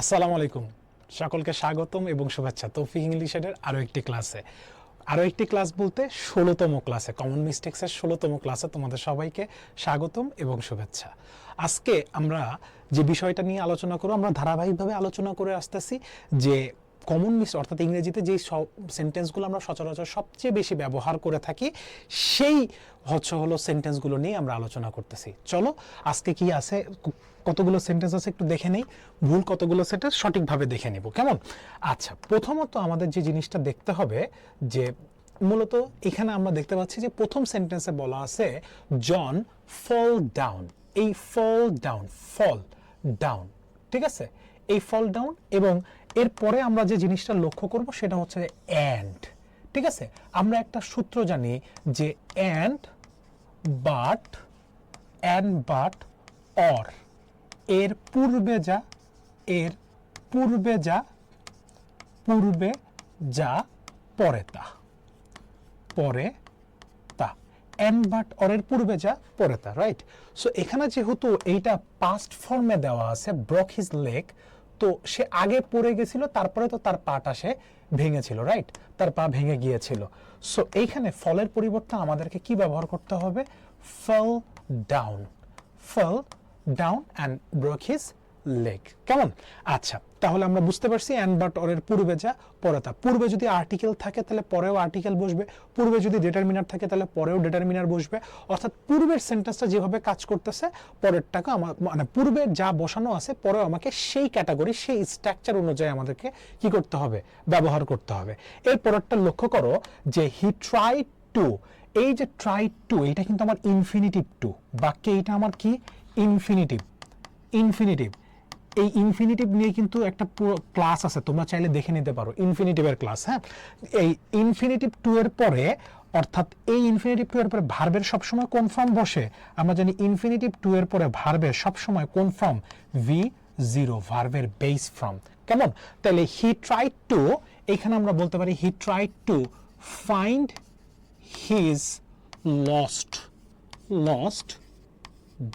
আসসালামু আলাইকুম, সকলকে স্বাগতম এবং শুভেচ্ছা তৌফিক ইংলিশের আরও একটি ক্লাসে। আরও একটি ক্লাস বলতে 16তম ক্লাসে, কমন মিস্টেক্সের 16তম ক্লাসে তোমাদের সবাইকে স্বাগতম এবং শুভেচ্ছা। আজকে আমরা যে বিষয়টা নিয়ে আলোচনা করব, আমরা ধারাবাহিকভাবে আলোচনা করে আসতেছি যে কমন মিস্টেক অর্থাৎ ইংরেজিতে যেই সেন্টেন্সগুলো আমরা সচরাচর সবচেয়ে বেশি ব্যবহার করে থাকি সেই হলো সেন্টেন্সগুলো নিয়ে আমরা আলোচনা করতেছি। চলো আজকে কি আছে, কতগুলো সেন্টেন্স আছে একটু দেখে নেই, ভুল কতগুলো সেন্টেন্স সঠিকভাবে দেখে নেব, কেমন? আচ্ছা, প্রথমত আমাদের যে জিনিসটা দেখতে হবে যে মূলত এখানে আমরা দেখতে পাচ্ছি যে প্রথম সেন্টেন্সে বলা আছে জন ফল ডাউন। এই ফল ডাউন, ঠিক আছে, এই ফল ডাউন, এবং এরপরে আমরা যে জিনিসটা লক্ষ্য করব সেটা হচ্ছে অ্যান্ড, ঠিক আছে। আমরা একটা সূত্র জানি যে অ্যান্ড বাট অর, এর পূর্বে যা পরে তা এন্ড বাট অরের পূর্বে যা পরে তা, রাইট। সো এখানে যেহেতু এইটা পাস্ট ফর্মে দেওয়া আছে, ব্রক হিজ লেগ, তো সে আগে পড়ে গেছিল, তারপরে তো তার পাটা সে ভেঙেছিল, রাইট, তার পা ভেঙে গিয়েছিল। সো এইখানে ফলের পরিবর্তে আমাদেরকে কি ব্যবহার করতে হবে? Fall down and broke his leg, কেমন? আচ্ছা, তাহলে আমরা বুঝতে পারছি অ্যান্ড বাট অরের পূর্বে যা পরে তা। পূর্বে যদি আর্টিকেল থাকে তাহলে পরেও আর্টিকেল বসবে, পূর্বে যদি ডিটারমিনার থাকে তাহলে পরেও ডিটারমিনার বসবে। অর্থাৎ পূর্বের সেন্টেন্সটা যেভাবে কাজ করতেছে পরেরটাকে মানে পূর্বে যা বসানো আছে পরেও আমাকে সেই ক্যাটাগরি, সেই স্ট্রাকচার অনুযায়ী আমাদেরকে কি করতে হবে? ব্যবহার করতে হবে। এর পরেরটা লক্ষ্য করো যে হি ট্রাইড টু, এই যে ট্রাইড টু, এটা কিন্তু আমার ইনফিনিটিভ টু বাক্যে, এটা আমার কি? ইনফিনিটিভ। এই ইনফিনিটিভ নিয়ে কিন্তু একটা পুরো ক্লাস আছে, তোমরা চাইলে দেখে নিতে পারো, ইনফিনিটিভের ক্লাস। হ্যাঁ, এই ইনফিনিটিভ টু এর পরে, অর্থাৎ এই ইনফিনিটিভ টু এর পরে ভার্বের সবসময় কোন ফর্ম বসে? আমরা জানি ইনফিনিটিভ টু এর পরে ভার্বের সবসময় কোন ফর্ম? V0, ভার্বের বেস ফর্ম, কেমন? তাহলে হি ট্রাইড টু, এখানে আমরা বলতে পারি he tried to find his lost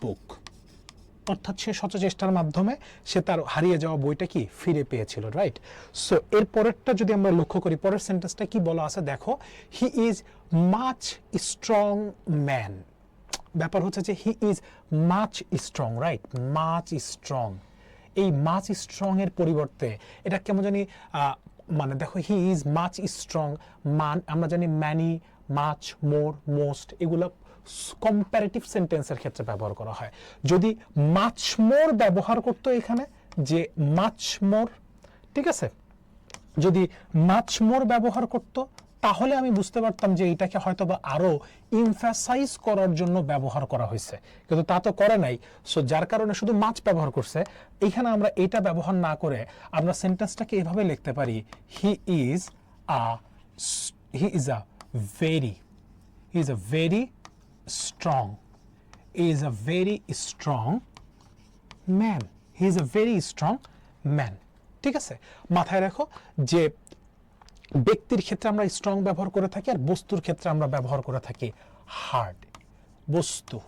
book, অর্থাৎ সে সচেষ্টার মাধ্যমে সে তার হারিয়ে যাওয়া বইটা কি ফিরে পেয়েছিল, রাইট। সো এর পরেরটা যদি আমরা লক্ষ্য করি, পরের সেন্টেন্সটা কি বলা আছে দেখো, he is much strong man. ব্যাপার হচ্ছে যে he is much strong, right, much strong. এই মাচ স্ট্রং এর পরিবর্তে এটা কেমন জানি, মানে দেখো হি ইজ মাচ স্ট্রং, আমরা জানি ম্যানি, মাচ, মোর, মোস্ট, এগুলো কম্পারেটিভ সেন্টেন্সের ক্ষেত্রে ব্যবহার করা হয়। যদি মাচ মোর ব্যবহার করতো এখানে, যে মাচ মোর, ঠিক আছে, যদি মাচ মোর ব্যবহার করত তাহলে আমি বুঝতে পারতাম যে এটাকে হয়তো বা আরো ইমফাসাইজ করার জন্য ব্যবহার করা হয়েছে, কিন্তু তা তো করে নাই। সো যার কারণে শুধু মাচ ব্যবহার করছে। এখানে আমরা এটা ব্যবহার না করে আমরা সেন্টেন্সটাকে এভাবে লিখতে পারি, he is a very strong man, ঠিক আছে। মাথায় রাখো যে ব্যক্তির ক্ষেত্রে আমরা স্ট্রং ব্যবহার করে থাকি, আর বস্তুর ক্ষেত্রে আমরা ব্যবহার করে থাকি হার্ড। বস্তু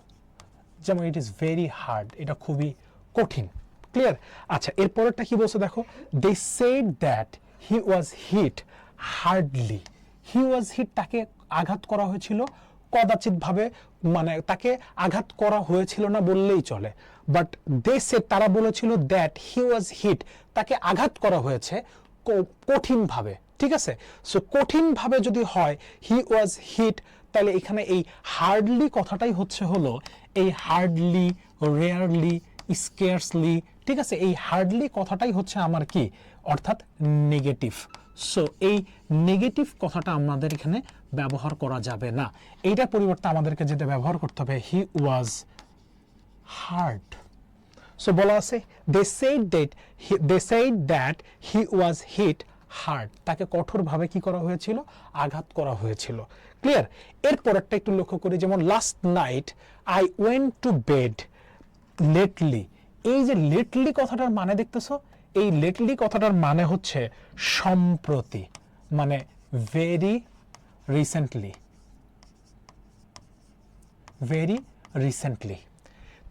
যেমন ইট ইজ ভেরি হার্ড, এটা খুবই কঠিন, ক্লিয়ার? আচ্ছা, এরপরেরটা কি বলছে দেখো, they said that he was hit hardly. তাকে আঘাত করা হয়েছিল কদাচিৎ ভাবে, মানে তাকে আঘাত করা হয়েছিল না বললেই চলে, বাট দে সেড, তারা বলেছিল, দ্যাট হি ওয়াজ হিট, তাকে আঘাত করা হয়েছে কঠিন ভাবে, ঠিক আছে। সো কঠিন ভাবে যদি হয় হি ওয়াজ হিট, তাহলে এখানে এই হার্ডলি কথাটাই হলো এই হার্ডলি, রেয়ারলি, স্কেয়ারসলি, ঠিক আছে, এই হার্ডলি কথাটাই হচ্ছে আমার কি, অর্থাৎ নেগেটিভ। সো এই নেগেটিভ কথাটা আমাদের এখানে ব্যবহার করা যাবে না। এইটার পরিবর্তে আমাদেরকে যেটা ব্যবহার করতে হবে, হি ওয়াজ হার্ড। সো বলা আছে they said that he was hit hard, তাকে কঠোরভাবে কি করা হয়েছিল? আঘাত করা হয়েছিল, ক্লিয়ার? এর পরেরটা একটু লক্ষ্য করি, যেমন last night I went to bed lately. এই যে লেটলি কথাটার মানে দেখতেছো, এই লেটলি কথাটার মানে হচ্ছে সম্প্রতি, মানে ভেরি রিসেন্টলি।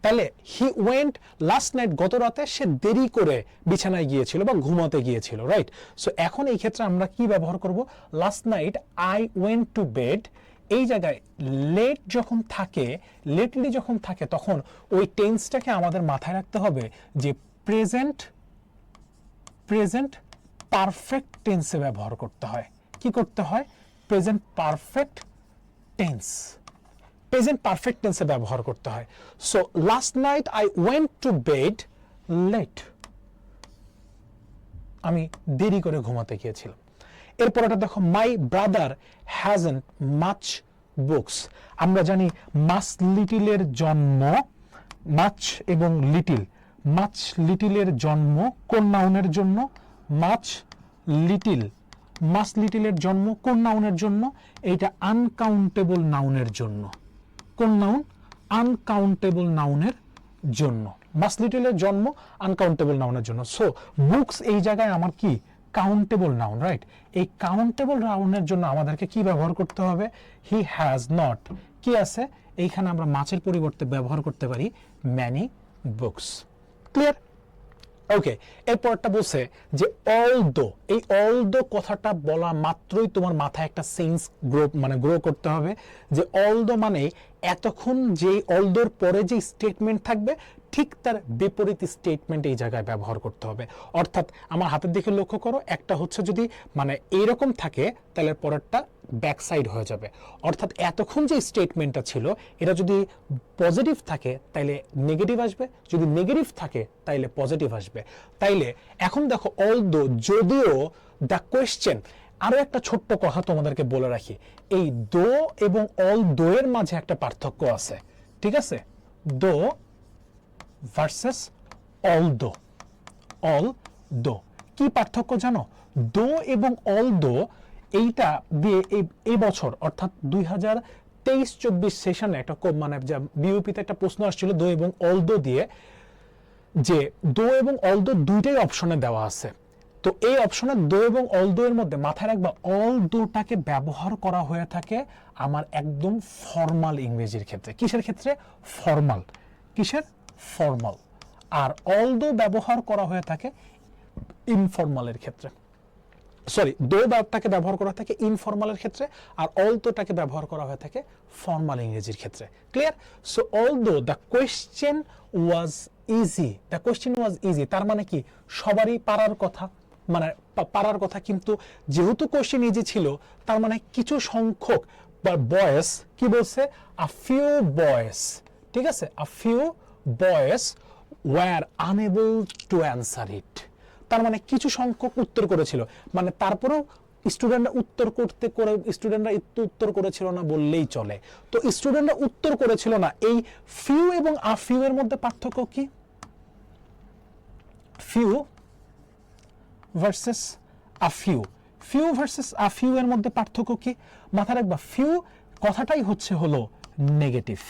তাহলে হি ওয়েন্ট লাস্ট নাইট, গত রাতে সে দেরি করে বিছানায় গিয়েছিল বা ঘুমাতে গিয়েছিল, রাইট? সো এখন এই ক্ষেত্রে আমরা কি ব্যবহার করব? Last night I went to bed, এই জায়গায় লেট যখন থাকে, লেটলি যখন থাকে, তখন ওই টেন্সটাকে আমাদের মাথায় রাখতে হবে যে প্রেজেন্ট পারফেক্ট টেন্সে ব্যবহার করতে হয়। কি করতে হয়? Present perfect tense, present perfect টেন্সে ব্যবহার করতে হয়। So last night I went to bed late, আমি দেরি করে ঘুমাতে গিয়েছিলাম। এরপর এটা দেখো, my brother hasn't much books. আমরা জানি মাচ লিটিলের জন্ম, মাচ এবং লিটিল, মাচ লিটিলের জন্ম কোন নাউনের জন্য? মাচ লিটিল, মাচ লিটিলের জন্ম কোন নাউনের জন্য? এইটা আনকাউন্টেবল নাউনের জন্য। কোন নাউন? আনকাউন্টেবল নাউনের জন্য। মাচ লিটিলের জন্ম আনকাউন্টেবল নাউনের জন্য। সো বুকস এই জায়গায় আমার কি? Countable noun, right? এই কাউন্টেবল নাউনের জন্য আমাদেরকে কি ব্যবহার করতে হবে? হি হ্যাজ নট, কি আছে এইখানে? আমরা মাছের পরিবর্তে ব্যবহার করতে পারি ম্যানি বুকস। ক্লিয়ার? ওকে, এরপরটা বলছে যে অলদো, এই অলদো কথাটা বলা মাত্রই তোমার মাথায় একটা সেন্স গ্রো করতে হবে যে অলদো মানে এতক্ষণ যে অলদোর পরে যে স্টেটমেন্ট থাকবে ঠিক তার বিপরীত স্টেটমেন্ট এই জায়গায় ব্যবহার করতে হবে। অর্থাৎ আমার হাতের দিকে লক্ষ্য করো, একটা হচ্ছে যদি মানে এইরকম থাকে তাহলে পরেরটা ব্যাক সাইড হয়ে যাবে। অর্থাৎ এতক্ষণ যে স্টেটমেন্টটা ছিল এটা যদি পজিটিভ থাকে তাইলে নেগেটিভ আসবে, যদি নেগেটিভ থাকে তাইলে পজিটিভ আসবে। তাইলে এখন দেখো অলদো, যদিও দ্য কোয়েশ্চেন, আরো একটা ছোট্ট কথা তোমাদেরকে বলে রাখি, এই দো এবং অলদো এর মাঝে একটা পার্থক্য আছে, ঠিক আছে? দো ভার্সেস অলদো, অলদো কি পার্থক্য জানো? দো এবং অলদো এইটা দিয়ে এই বছর অর্থাৎ 2023-24 সেশনে একটা মানে বিউপিতে একটা প্রশ্ন আসছিল দো এবং অলদো দিয়ে, যে দো এবং অলদো দুইটাই অপশনে দেওয়া আছে। তো এই অপশনে দো এবং অলদো এর মধ্যে মাথায় রাখবা অলদোটাকে ব্যবহার করা হয়ে থাকে আমার একদম ফর্মাল ইংরেজির ক্ষেত্রে। কিসের ক্ষেত্রে? ফর্মাল। কিসের? ফর্মাল। আর অলদো ব্যবহার করা হয়ে থাকে ইনফর্মালের ক্ষেত্রে। সরি, দো টাকে ব্যবহার করা থাকে ইনফর্মালের ক্ষেত্রে, আর অলদোটাকে ব্যবহার করা হয়ে থাকে ফর্মাল ইংরেজির ক্ষেত্রে। Clear? So although the question was easy, the question was easy তার মানে কি? সবারই পারার কথা, মানে পারার কথা, কিন্তু যেহেতু কোয়েশ্চেন ইজি ছিল তার মানে কিছু সংখ্যক বা বয়েস, কি বলছে? আ ফিউ বয়েস, ঠিক আছে? A few boys were unable to answer it. তার মানে কিছু সংখ্যক উত্তর করেছিল, মানে তারপরেও স্টুডেন্টরা উত্তর করেছিল না বললেই চলে। তো স্টুডেন্টরা উত্তর করেছিল না, এই ফিউ এবং আ ফিউ এর মধ্যে পার্থক্য কি? Few versus a few, few versus a few এর মধ্যে পার্থক্য কি? মাথায় রাখবা ফিউ কথাটাই হলো নেগেটিভ,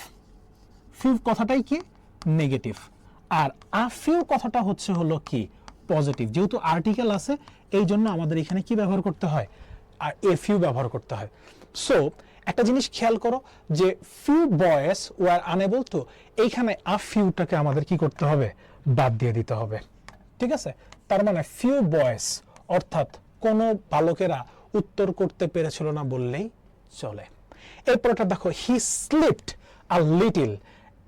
ফিউ কথাটাই কি? নেগেটিভ। আর আ ফিউ কথাটা হলো কি? পজিটিভ। যেহেতু আর্টিকেল আছে এই জন্য আমাদের এখানে কি ব্যবহার করতে হয়? আর এ ফিউ ব্যবহার করতে হয়। সো একটা জিনিস খেয়াল করো যে ফিউ বয়েস ওয়ার আনএবল টু, এইখানে আ ফিউটাকে আমাদের কি করতে হবে? বাদ দিয়ে দিতে হবে, ঠিক আছে? তার মানে ফিউ বয়েস অর্থাৎ কোন বালকেরা উত্তর করতে পেরেছিল না বললেই চলে। এরপরটা দেখো, he slipped a little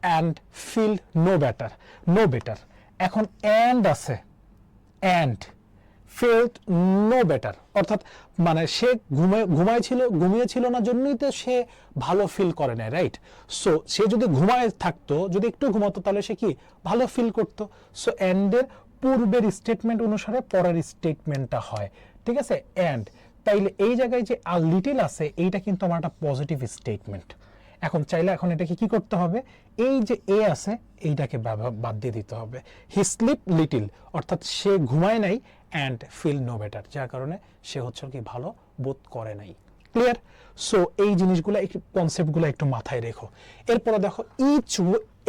and feel no better, no better. এখন অ্যান্ড আছে, অ্যান্ড ফেল্ট নো বেটার, অর্থাৎ মানে সে ঘুমিয়েছিল না জন্যই তো সে ভালো ফিল করে না, রাইট? সো সে যদি ঘুমায় থাকতো, যদি একটু ঘুমাতো তাহলে সে কি ভালো ফিল করতো। সো অ্যান্ডের পূর্বের স্টেটমেন্ট অনুসারে পরের স্টেটমেন্টটা হয়, ঠিক আছে? অ্যান্ড, তাইলে এই জায়গায় যে আ লিটিল আছে এইটা কিন্তু আমার একটা পজিটিভ স্টেটমেন্ট। এখন চাইলে এখন এটাকে কি করতে হবে? এই যে এ আছে এইটাকে বাদ দিয়ে দিতে হবে। হি স্লিপ লিটিল অর্থাৎ সে ঘুমায় নাই, অ্যান্ড ফিল নো বেটার যার কারণে সে কি ভালো বোধ করে নাই। ক্লিয়ার? সো এই জিনিসগুলো, এই কনসেপ্টগুলো একটু মাথায় রেখো। এরপরে দেখো,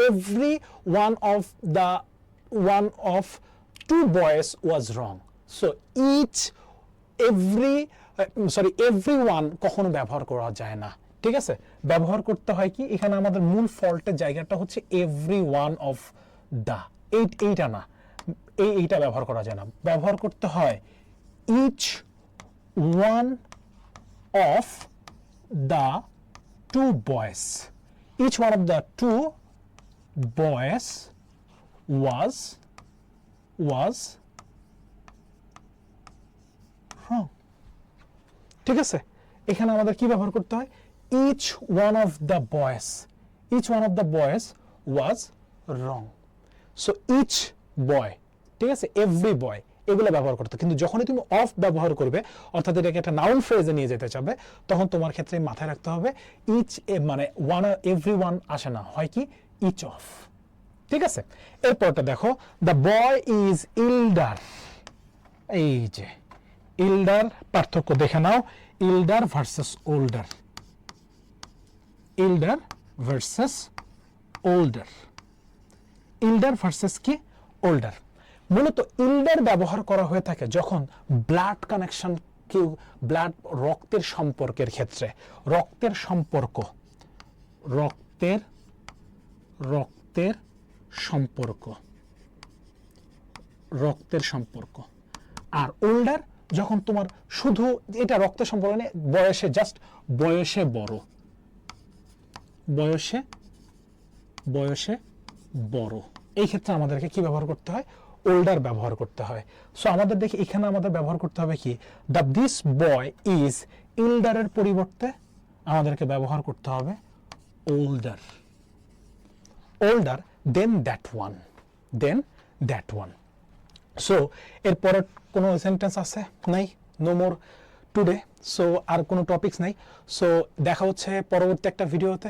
every one of two boys was wrong. So every one কখনো ব্যবহার করা যায় না, ঠিক আছে, ব্যবহার করতে হয় কি, এখানে আমাদের মূল ফল্টের জায়গাটা হচ্ছে এভরি ওয়ান অফ দা, এইটা না, এইটা ব্যবহার করা যায় না, ব্যবহার করতে হয় each one of the two boys, each one of the two boys was wrong, ঠিক আছে। এখানে আমাদের কি ব্যবহার করতে হয়, each one of the boys was wrong, so each boy, ঠিক আছে, every boy, এগুলো ব্যবহার করতে। কিন্তু যখনই তুমি অফ ব্যবহার করবে, অর্থাৎ এটাকে একটা নাউন ফ্রেজে নিয়ে যেতে চাবে, তখন তোমার ক্ষেত্রে মাথায় রাখতে হবে ইচ, মানে ওয়ান, এভরি ওয়ান আসে না, হয় কি ইচ অফ, ঠিক আছে। এরপরটা দেখো, দ্য বয় ইজ ইল্ডার, এই যে ইল্ডার, পার্থক্য দেখে নাও, elder versus older, elder versus older, elder versus কি ওল্ডার। মূলত ইল্ডার ব্যবহার করা হয়ে থাকে যখন ব্লাড কানেকশন, কেউ ব্লাড, রক্তের সম্পর্কের ক্ষেত্রে, রক্তের সম্পর্ক, রক্তের সম্পর্ক, আর ওল্ডার যখন তোমার শুধু এটা রক্তের সম্পর্ক নেই, বয়সে, জাস্ট বয়সে বড়, এই ক্ষেত্রে আমাদেরকে কি ব্যবহার করতে হয়, ওল্ডার ব্যবহার করতে হয়। সো আমাদের দেখি এখানে আমাদের ব্যবহার করতে হবে কি, দ্য দিস বয় ইজ ইল্ডারের পরিবর্তে আমাদেরকে ব্যবহার করতে হবে older, than that one. So এরপরে কোনো সেন্টেন্স আছে নাই, নো মোর টুডে, সো আর কোনো টপিকস নাই। সো দেখা হচ্ছে পরবর্তী একটা ভিডিওতে।